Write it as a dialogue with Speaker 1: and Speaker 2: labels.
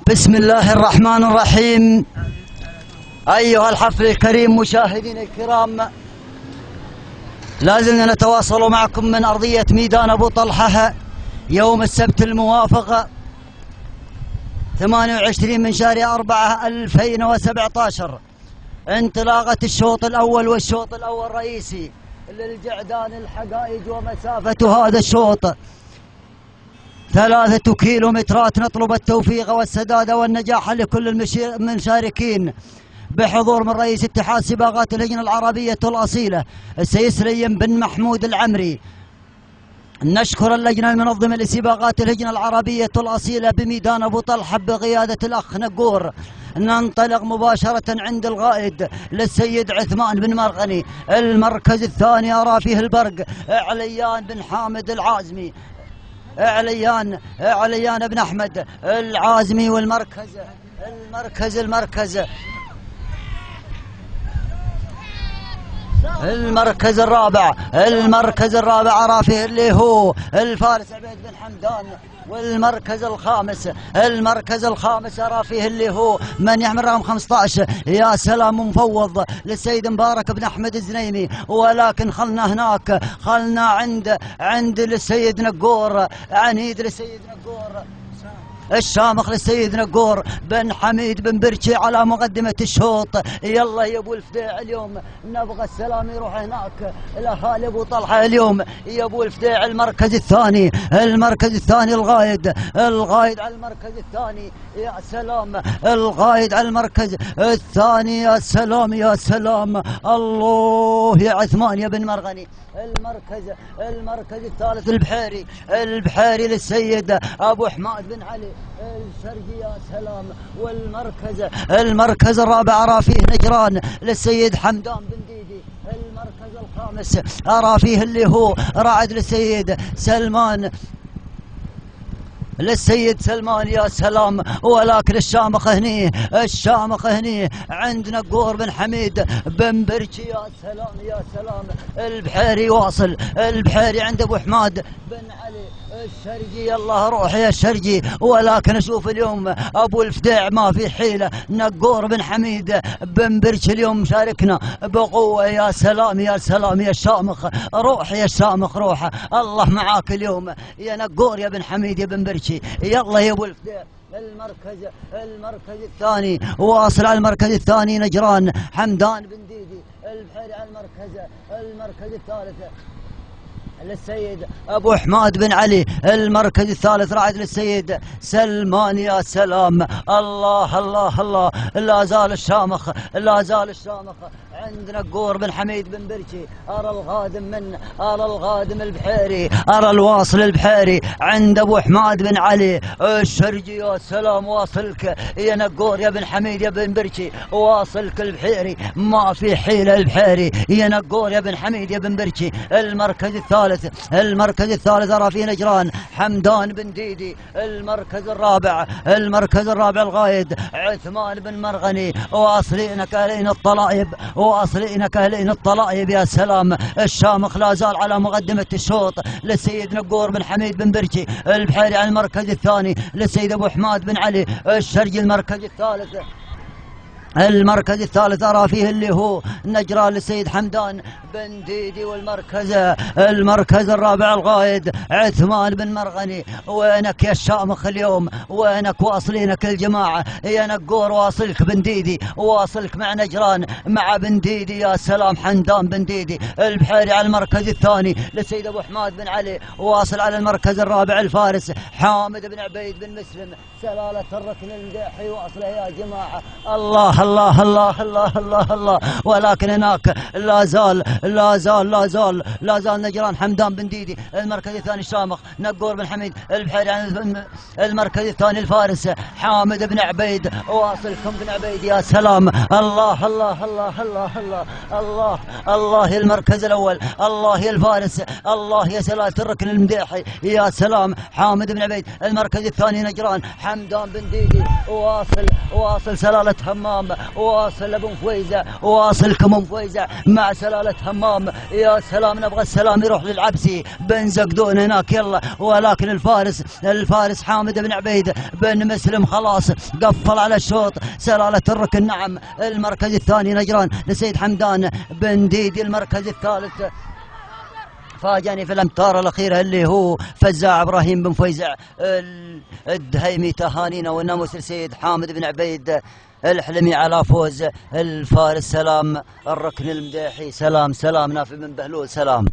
Speaker 1: بسم الله الرحمن الرحيم. أيها الحفل الكريم مشاهدينا الكرام، لازلنا نتواصل معكم من أرضية ميدان أبو طلحة يوم السبت الموافق 28 من شهر 4 2017، انطلاقة الشوط الأول والشوط الأول رئيسي للجعدان الحقائج. ومسافة هذا الشوط 3 كيلومترات. نطلب التوفيق والسداد والنجاح لكل المشاركين بحضور من رئيس اتحاد سباقات اللجنة العربية الأصيلة السيد سليم بن محمود العمري. نشكر اللجنة المنظمة لسباقات اللجنة العربية الأصيلة بميدان أبو طلحة بقيادة الأخ نقور. ننطلق مباشرة عند القائد للسيد عثمان بن مرغني. المركز الثاني أرى فيه البرق عليان بن حامد العازمي، عليان بن أحمد العازمي. والمركز الرابع أرى فيه اللي هو الفارس عبيد بن حمدان. والمركز الخامس أرى فيه اللي هو من يحمل رقم 15 يا سلام مفوض للسيد مبارك بن أحمد الزنيمي. ولكن خلنا عند للسيد نقور، عنيد للسيد نقور، الشامخ للسيد نقور بن حميد بن برشي على مقدمة الشوط. يلا يا ابو الفديع، اليوم نبغى السلام يروح هناك الاهالي ابو طلحه. اليوم يا ابو الفديع المركز الثاني القائد على المركز الثاني. يا سلام، القائد على المركز الثاني. يا سلام الله يا عثمان يا بن مرغني. المركز الثالث البحيري للسيد ابو حماد بن علي الشرقي. يا سلام. والمركز الرابع أرى فيه نجران للسيد حمدان بن ديدي. المركز الخامس أرى فيه اللي هو راعد للسيد سلمان يا سلام. ولكن الشامخ هني عند نقور بن حميد بن برشي. يا سلام. البحيري واصل، البحيري عند ابو حماد بن علي الشرقي. الله روح يا الشرقي. ولكن اشوف اليوم ابو الفديع ما في حيله. نقور بن حميد بن برشي اليوم شاركنا بقوه. يا سلام يا الشامخ، روح يا الشامخ روح. الله معاك اليوم يا نقور يا بن حميد يا بن برشي. يلا يا ابو الفديع. المركز الثاني واصل على المركز الثاني نجران حمدان بن ديدي. البحيري على المركز الثالث للسيد ابو حماد بن علي. المركز الثالث راعد للسيد سلمان. يا سلام. الله لا زال الشامخ عند نقور بن حميد بن برشي. ارى الغادم البحيري، ارى الواصل البحيري عند ابو حماد بن علي الشرقي. يا سلام، واصلك يا نقور يا بن حميد يا بن برشي، واصلك البحيري ما في حيله. البحيري يا نقور يا بن حميد يا بن برشي. المركز الثالث أرى فيه نجران حمدان بن ديدي. المركز الرابع القائد عثمان بن مرغني. واصلينك أهلين الطلائب. يا سلام. الشامخ لا زال على مقدمة الشوط للسيد نقور بن حميد بن برشي. البحيري على المركز الثاني للسيد أبو حماد بن علي الشرقي. المركز الثالث أرى فيه اللي هو نجران للسيد حمدان بن ديدي. المركز الرابع القائد عثمان بن مرغني. وينك يا الشامخ اليوم؟ وينك؟ واصلينك الجماعة يا نقور، واصلك بن ديدي، واصلك مع نجران مع بن ديدي. يا سلام. حمدان بن ديدي. البحيري على المركز الثاني للسيد أبو حماد بن علي. واصل على المركز الرابع الفارس حامد بن عبيد بن مسلم سلالة الركن المديحي. واصله يا جماعة. الله. ولكن هناك لا زال نجران حمدان بن ديدي. المركز الثاني الشامخ نقور بن حميد. البحيري عن المركز الثاني الفارس حامد بن عبيد. واصلكم بن عبيد. يا سلام. الله يا المركز الاول، الله يا الفارس، الله يا سلالة الركن المديحي. يا سلام. حامد بن عبيد. المركز الثاني نجران حمدان بن ديدي. واصل سلالة همام سلام، واصل ابو مفويزه، واصل كم مفويزه مع سلاله همام. يا سلام نبغى السلام يروح للعبسي بن زقدون هناك يلا، ولكن الفارس حامد بن عبيد بن مسلم خلاص قفل على الشوط. سلاله الركن نعم. المركز الثاني نجران لسيد حمدان بن ديدي. المركز الثالث فاجأني في الامتار الاخيره اللي هو فزاع ابراهيم بن فيزع الدهيمي. تهانينا والناموس لسيد حامد بن عبيد الحلمي على فوز الفارس. سلام الركن المديحي. سلام نافي بن بهلول. سلام.